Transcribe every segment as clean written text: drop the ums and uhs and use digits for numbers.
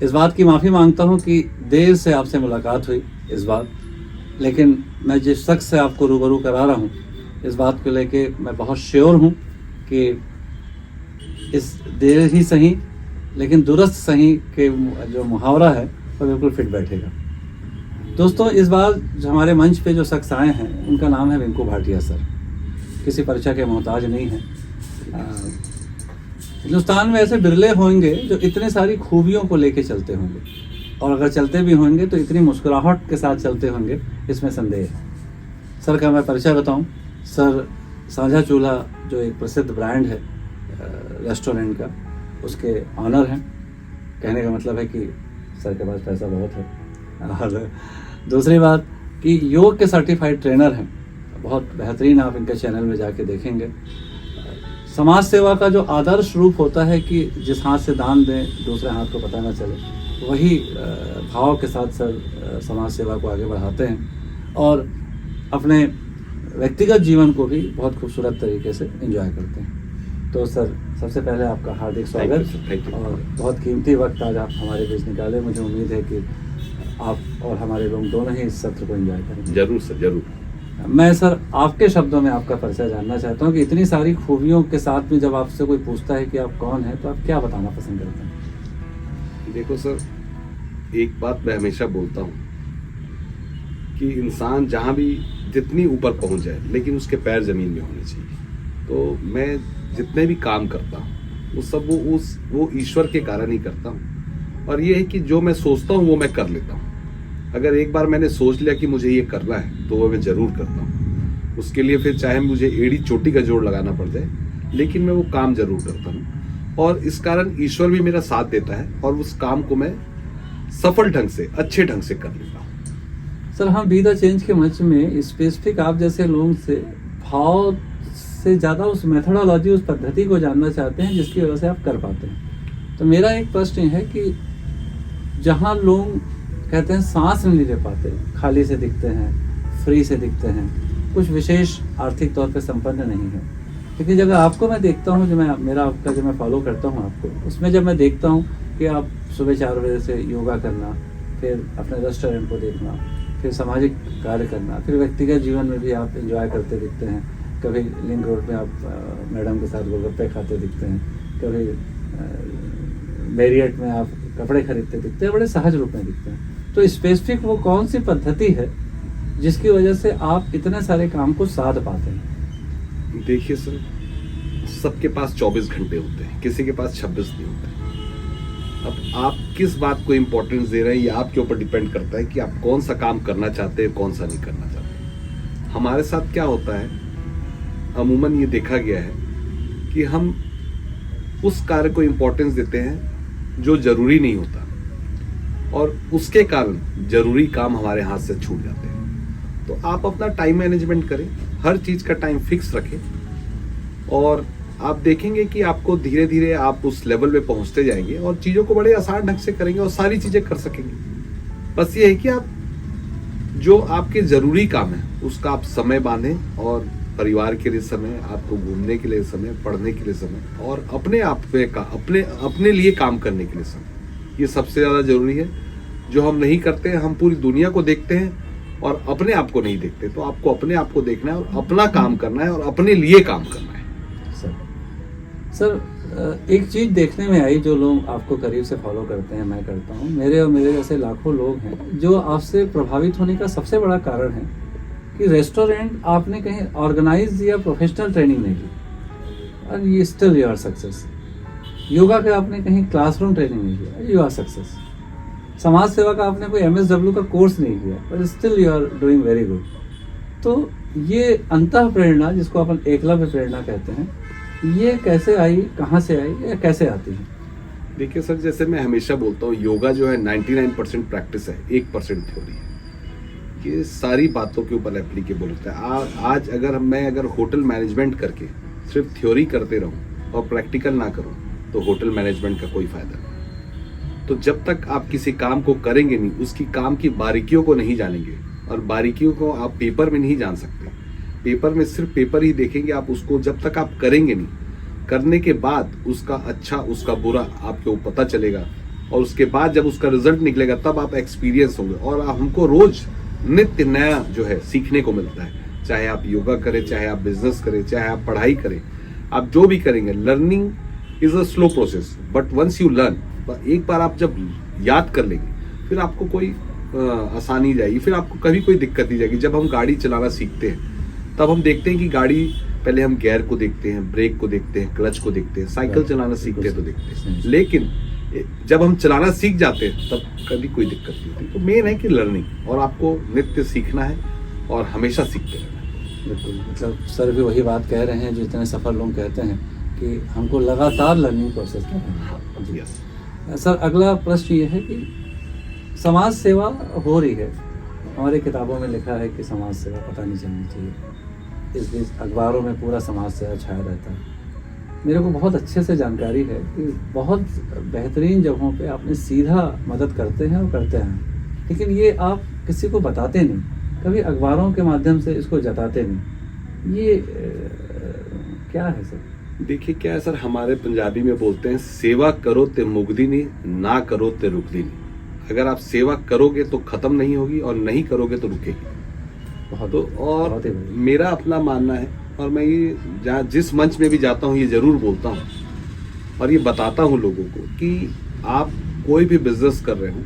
इस बात की माफ़ी मांगता हूँ कि देर से आपसे मुलाकात हुई इस बार, लेकिन मैं जिस शख्स से आपको रूबरू करा रहा हूँ इस बात को लेके मैं बहुत श्योर हूँ कि इस देर ही सही लेकिन दुरुस्त सही के जो मुहावरा है वो बिल्कुल फिट बैठेगा। दोस्तों, इस बार जो हमारे मंच पे जो शख्स आए हैं उनका नाम है विंकू भाटिया सर। किसी परिचय के मोहताज नहीं है। हिंदुस्तान में ऐसे बिरले होंगे जो इतने सारी खूबियों को लेके चलते होंगे, और अगर चलते भी होंगे तो इतनी मुस्कुराहट के साथ चलते होंगे, इसमें संदेह है। सर का मैं परिचय बताऊं, सर साझा चूल्हा जो एक प्रसिद्ध ब्रांड है रेस्टोरेंट का, उसके ऑनर हैं। कहने का मतलब है कि सर के पास पैसा बहुत है। और दूसरी बात कि योग के सर्टिफाइड ट्रेनर हैं, बहुत बेहतरीन, आप इनके चैनल में जाके देखेंगे। समाज सेवा का जो आदर्श रूप होता है कि जिस हाथ से दान दें दूसरे हाथ को पता ना चले, वही भाव के साथ सर समाज सेवा को आगे बढ़ाते हैं और अपने व्यक्तिगत जीवन को भी बहुत खूबसूरत तरीके से एंजॉय करते हैं। तो सर, सबसे पहले आपका हार्दिक स्वागत और बहुत कीमती वक्त आज आप हमारे बीच निकाले। मुझे उम्मीद है कि आप और हमारे लोग दोनों ही इस सत्र को एंजॉय करेंगे। जरूर सर, जरूर। मैं सर आपके शब्दों में आपका परिचय जानना चाहता हूँ कि इतनी सारी खूबियों के साथ में जब आपसे कोई पूछता है कि आप कौन हैं, तो आप क्या बताना पसंद करते हैं? देखो सर, एक बात मैं हमेशा बोलता हूँ कि इंसान जहाँ भी जितनी ऊपर पहुँच जाए लेकिन उसके पैर जमीन में होने चाहिए। तो मैं जितने भी काम करता हूँ वो सब वो ईश्वर के कारण ही करता हूँ। और ये है कि जो मैं सोचता हूँ वो मैं कर लेता हूँ। अगर एक बार मैंने सोच लिया कि मुझे ये करना है तो वो मैं जरूर करता हूँ। उसके लिए फिर चाहे मुझे एड़ी चोटी का जोड़ लगाना पड़ जाए, लेकिन मैं वो काम जरूर करता हूँ। और इस कारण ईश्वर भी मेरा साथ देता है और उस काम को मैं सफल ढंग से, अच्छे ढंग से कर लेता हूँ। सर, हम बी द चेंज के मंच में स्पेसिफिक आप जैसे लोगों से भाव से ज़्यादा उस मेथोडोलॉजी, उस पद्धति को जानना चाहते हैं जिसकी वजह से आप कर पाते हैं। तो मेरा एक प्रश्न है कि जहाँ लोग कहते हैं सांस नहीं ले पाते, खाली से दिखते हैं, फ्री से दिखते हैं, कुछ विशेष आर्थिक तौर पे संपन्न नहीं है, लेकिन जब आपको मैं देखता हूँ, जो मैं फॉलो करता हूँ आपको, उसमें जब मैं देखता हूँ कि आप सुबह 4 बजे से योगा करना, फिर अपने रेस्टोरेंट को देखना, फिर सामाजिक कार्य करना, फिर व्यक्तिगत जीवन में भी आप एंजॉय करते दिखते हैं। कभी लिंक रोड में आप मैडम के साथ गोलगप्पे खाते दिखते हैं, कभी मैरियट में आप कपड़े खरीदते दिखते हैं, बड़े सहज रूप में दिखते हैं। तो स्पेसिफिक वो कौन सी पद्धति है जिसकी वजह से आप इतने सारे काम को साध पाते हैं? देखिए सर, सबके पास 24 घंटे होते हैं, किसी के पास 26 नहीं होते। अब आप किस बात को इम्पोर्टेंस दे रहे हैं ये आपके ऊपर डिपेंड करता है कि आप कौन सा काम करना चाहते हैं, कौन सा नहीं करना चाहते। हमारे साथ क्या होता है, अमूमन ये देखा गया है कि हम उस कार्य को इम्पोर्टेंस देते हैं जो जरूरी नहीं होता, और उसके कारण जरूरी काम हमारे हाथ से छूट जाते हैं। तो आप अपना टाइम मैनेजमेंट करें, हर चीज का टाइम फिक्स रखें, और आप देखेंगे कि आपको धीरे धीरे आप उस लेवल पे पहुंचते जाएंगे और चीजों को बड़े आसान ढंग से करेंगे और सारी चीजें कर सकेंगे। बस ये है कि आप जो आपके जरूरी काम है उसका आप समय बांधें, और परिवार के लिए समय, आपको घूमने के लिए समय, पढ़ने के लिए समय, और अपने आप पे का अपने लिए काम करने के लिए समय, ये सबसे ज्यादा जरूरी है। जो हम नहीं करते हैं, हम पूरी दुनिया को देखते हैं और अपने आप को नहीं देखते। तो आपको अपने आप को देखना है और अपना काम करना है और अपने लिए काम करना है। सर, एक चीज देखने में आई, जो लोग आपको करीब से फॉलो करते हैं, मैं करता हूँ, मेरे और मेरे जैसे लाखों लोग हैं, जो आपसे प्रभावित होने का सबसे बड़ा कारण है कि रेस्टोरेंट आपने कहीं ऑर्गेनाइज या प्रोफेशनल ट्रेनिंग नहीं की और ये still you are success. Yoga का आपने कहीं क्लासरूम ट्रेनिंग नहीं किया, यू आर सक्सेस। समाज सेवा का आपने कोई MSW का कोर्स नहीं किया, पर still you are doing very good. तो ये अंतः प्रेरणा, जिसको अपन एकलव्य प्रेरणा कहते हैं, ये कैसे आई, कहाँ से आई या कैसे आती है? देखिए सर, जैसे मैं हमेशा बोलता हूँ, योगा जो है 99% प्रैक्टिस है, 1% थ्योरी है। ये सारी बातों के ऊपर एप्लीकेबल होता है। आज अगर होटल मैनेजमेंट करके सिर्फ थ्योरी करते रहूं और प्रैक्टिकल ना करूं तो होटल मैनेजमेंट का कोई फायदा नहीं। तो जब तक आप किसी काम को करेंगे नहीं, उसकी काम की बारीकियों को नहीं जानेंगे, और बारीकियों को आप पेपर में नहीं जान सकते। पेपर में सिर्फ पेपर ही देखेंगे आप, उसको जब तक आप करेंगे नहीं, करने के बाद उसका अच्छा उसका बुरा आपको पता चलेगा, और उसके बाद जब उसका रिजल्ट निकलेगा तब आप एक्सपीरियंस होंगे। और हमको रोज नित्य नया जो है सीखने को मिलता है, चाहे आप योगा करें, चाहे आप बिजनेस करें, चाहे आप पढ़ाई करें, आप जो भी करेंगे, learning is a slow process, but once you learn, एक बार आप जब याद कर लेंगे फिर आपको कोई आसानी जाएगी, फिर आपको कभी कोई दिक्कत नहीं जाएगी। जब हम गाड़ी चलाना सीखते हैं तब हम देखते हैं कि गाड़ी, पहले हम गियर को देखते हैं, ब्रेक को देखते हैं, क्लच को देखते हैं, साइकिल चलाना सीखते हैं तो देखते हैं, लेकिन जब हम चलाना सीख जाते हैं तब कभी कोई दिक्कत नहीं होती। तो मेन है कि लर्निंग, और आपको नित्य सीखना है और हमेशा सीखते रहना है। बिल्कुल, मतलब सर भी वही बात कह रहे हैं जो इतने सफल लोग कहते हैं कि हमको लगातार लर्निंग प्रोसेस में रहना है। यस सर, अगला प्रश्न ये है कि समाज सेवा हो रही है, हमारे किताबों में लिखा है कि समाज सेवा पता नहीं चलनी चाहिए, इस बीच अखबारों में पूरा समाज सेवा छाया रहता है। मेरे को बहुत अच्छे से जानकारी है कि बहुत बेहतरीन जगहों पे आपने सीधा मदद करते हैं और करते हैं, लेकिन ये आप किसी को बताते नहीं, कभी अखबारों के माध्यम से इसको जताते नहीं, ये क्या है सर? देखिए क्या है सर, हमारे पंजाबी में बोलते हैं सेवा करो ते मुगदी नहीं, ना करो ते रुकदी नहीं। अगर आप सेवा करोगे तो खत्म नहीं होगी और नहीं करोगे तो रुकेगी। बहुत तो और बहुत ही बढ़िया। मेरा अपना मानना है, और मैं ये जहाँ जिस मंच में भी जाता हूँ ये जरूर बोलता हूँ और ये बताता हूँ लोगों को कि आप कोई भी बिजनेस कर रहे हो,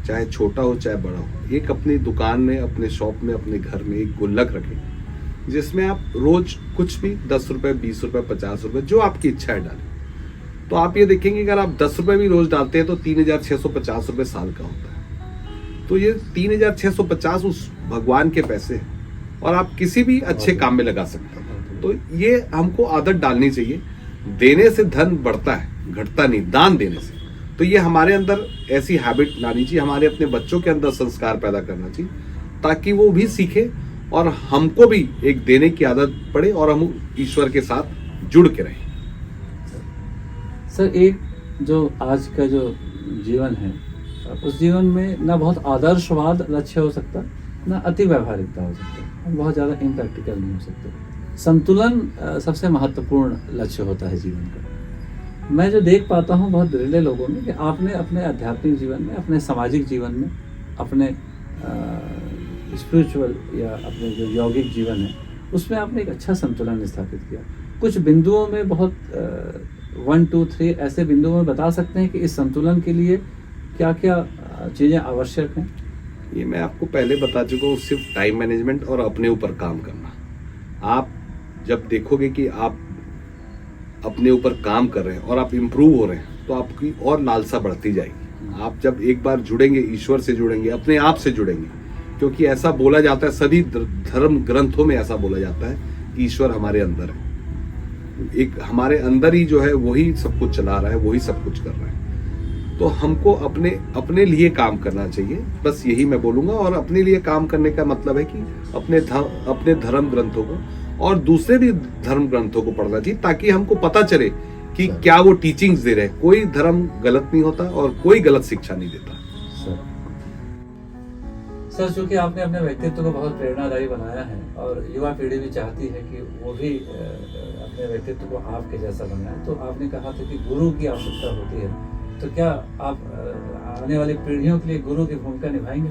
चाहे छोटा हो चाहे बड़ा हो, एक अपनी दुकान में, अपने शॉप में, अपने घर में एक गुल्लक रखें जिसमें आप रोज कुछ भी 10 रुपए, 20 रुपए, 50 रुपए, जो आपकी इच्छा है डालें। तो आप ये देखेंगे अगर आप 10 रुपए भी रोज डालते हैं तो 3650 रुपए साल का होता है। तो ये 3650 उस भगवान के पैसे हैं और आप किसी भी अच्छे काम में लगा सकते हैं। तो ये हमको आदत डालनी चाहिए। देने से धन बढ़ता है, घटता नहीं, दान देने से। तो ये हमारे अंदर ऐसी हैबिट लानी चाहिए, हमारे अपने बच्चों के अंदर संस्कार पैदा करना चाहिए ताकि वो भी सीखे और हमको भी एक देने की आदत पड़े और हम ईश्वर के साथ जुड़ के रहें। सर, एक जो आज का जो जीवन है, उस जीवन में ना बहुत आदर्शवाद लक्ष्य हो सकता, ना अति व्यवहारिकता हो सकता, बहुत ज़्यादा इम्प्रैक्टिकल नहीं हो सकता। संतुलन सबसे महत्वपूर्ण लक्ष्य होता है जीवन का। मैं जो देख पाता हूँ बहुत बिरले लोगों में कि आपने अपने आध्यात्मिक जीवन में, अपने सामाजिक जीवन में, अपने स्पिरिचुअल या अपने जो यौगिक जीवन है उसमें आपने एक अच्छा संतुलन स्थापित किया। कुछ बिंदुओं में बहुत 1, 2, 3 ऐसे बिंदुओं में बता सकते हैं कि इस संतुलन के लिए क्या क्या चीज़ें आवश्यक हैं? ये मैं आपको पहले बता चुका हूँ, सिर्फ टाइम मैनेजमेंट और अपने ऊपर काम करना। आप जब देखोगे कि आप अपने ऊपर काम कर रहे हैं और आप इम्प्रूव हो रहे हैं तो आपकी और लालसा बढ़ती जाएगी। आप जब एक बार जुड़ेंगे, ईश्वर से जुड़ेंगे, अपने आप से जुड़ेंगे, क्योंकि ऐसा बोला जाता है, सभी धर्म ग्रंथों में ऐसा बोला जाता है कि ईश्वर हमारे अंदर है। एक हमारे अंदर ही जो है वही सब कुछ चला रहा है, वही सब कुछ कर रहा है। तो हमको अपने लिए काम करना चाहिए, बस यही मैं बोलूंगा। और अपने लिए काम करने का मतलब है कि अपने धर्म ग्रंथों को और दूसरे भी धर्म ग्रंथों को पढ़ना चाहिए ताकि हमको पता चले कि क्या वो टीचिंग्स दे रहे हैं। कोई धर्म गलत नहीं होता और कोई गलत शिक्षा नहीं देता। सर, चूंकि आपने अपने व्यक्तित्व को बहुत प्रेरणादायी बनाया है और युवा पीढ़ी भी चाहती है कि वो भी अपने व्यक्तित्व को आपके जैसा बनाए, तो आपने कहा था कि गुरु की आवश्यकता होती है, तो क्या आप आने वाली पीढ़ियों के लिए गुरु की भूमिका निभाएंगे?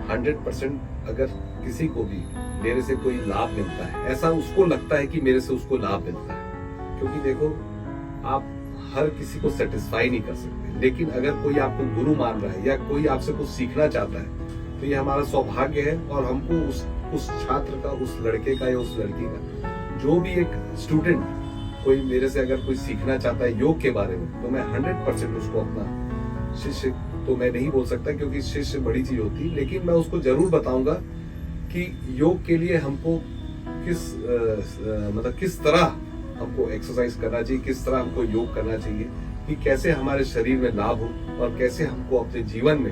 100%। अगर किसी को भी मेरे से कोई लाभ मिलता है, ऐसा उसको लगता है कि मेरे से उसको लाभ मिलता है, क्योंकि देखो आप हर किसी को सेटिस्फाई नहीं कर सकते, लेकिन अगर कोई आपको गुरु मान रहा है या कोई आपसे कुछ सीखना चाहता है तो ये हमारा सौभाग्य है। और हमको उस छात्र का, उस लड़के का या उस लड़की का, जो भी एक स्टूडेंट कोई मेरे से अगर कोई सीखना चाहता है योग के बारे में, तो मैं 100% उसको अपना शिष्य तो मैं नहीं बोल सकता क्योंकि शिष्य बड़ी चीज होती है, लेकिन मैं उसको जरूर बताऊंगा कि योग के लिए हमको किस तरह हमको एक्सरसाइज करना चाहिए, किस तरह हमको योग करना चाहिए, कि कैसे हमारे शरीर में लाभ हो और कैसे हमको अपने जीवन में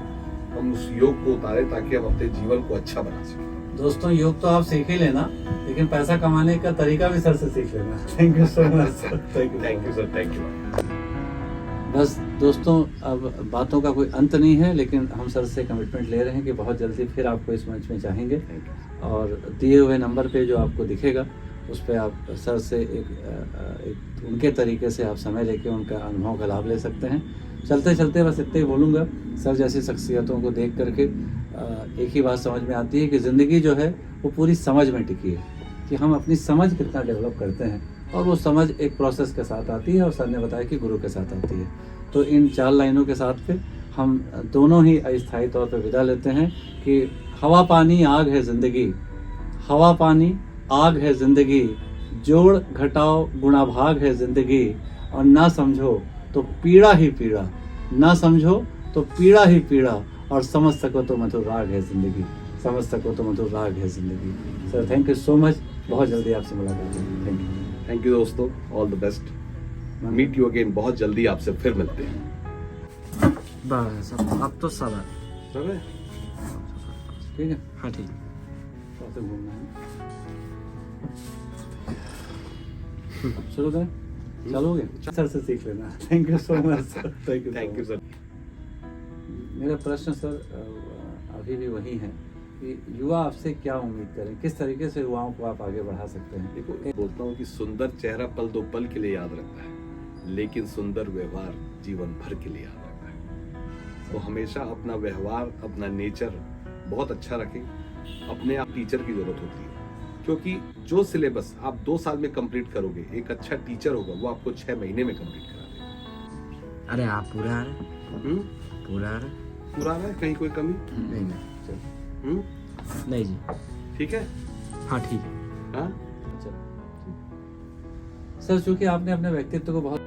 हम उस योग को उतारे ताकि हम अपने जीवन को अच्छा बना सकें। दोस्तों, योग तो आप सीख ही लेना, लेकिन पैसा कमाने का तरीका भी सर से सीख लेना। Thank you so much sir. Thank you sir, thank you. बस दोस्तों, अब बातों का कोई अंत नहीं है, लेकिन हम सर से कमिटमेंट ले रहे हैं कि बहुत जल्दी फिर आपको इस मंच में चाहेंगे और दिए हुए नंबर पे जो आपको दिखेगा उस पर आप सर से एक उनके तरीके से आप समय लेके उनका अनुभव का लाभ ले सकते हैं। चलते चलते बस इतना ही बोलूँगा, सर जैसी शख्सियतों को देख करके एक ही बात समझ में आती है कि ज़िंदगी जो है वो पूरी समझ में टिकी है, कि हम अपनी समझ कितना डेवलप करते हैं, और वो समझ एक प्रोसेस के साथ आती है, और सर ने बताया कि गुरु के साथ आती है। तो इन 4 लाइनों के साथ पे हम दोनों ही अस्थायी तौर पे विदा लेते हैं कि हवा पानी आग है ज़िंदगी, हवा पानी आग है ज़िंदगी, जोड़ घटाओ गुणा भाग है ज़िंदगी, और ना समझो तो पीड़ा ही पीड़ा, ना समझो तो पीड़ा ही पीड़ा, और समझ सको तो मधुर राग है ज़िंदगी, समझ सको तो मधुर राग है ज़िंदगी। Sir thank you so much, बहुत जल्दी आपसे मुलाकात होगी। Thank you. थैंक यू दोस्तों, all the best, meet you again, बहुत जल्दी आपसे फिर मिलते हैं। बस अब तो सब है। सब है? ठीक है, हाँ ठीक। कैसे घूमना है, शुरू करें, चलोगे? सर से सीख लेना। Thank you so much sir, thank you sir. मेरा प्रश्न सर अभी भी वही है कि युवा आपसे क्या उम्मीद करें, किस तरीके से युवाओं को आप आगे बढ़ा सकते हैं? देखो, बोलता हूँ कि सुंदर चेहरा पल दो पल के लिए याद रहता है, लेकिन सुंदर व्यवहार जीवन भर के लिए याद रहता है। तो हमेशा अपना व्यवहार, अपना नेचर बहुत अच्छा रखें। अपने आप टीचर की जरूरत होती है, क्योंकि जो सिलेबस आप 2 साल में कंप्लीट करोगे, एक अच्छा टीचर होगा वो आपको 6 महीने में कंप्लीट करा देगा। अरे आप पूरा आ रहे, पूरा आ रहे? पूरा है, कहीं कोई कमी? नहीं नहीं हम्म? नहीं जी। ठीक है? हाँ ठीक है। हाँ? सर चूंकि आपने अपने व्यक्तित्व को बहुत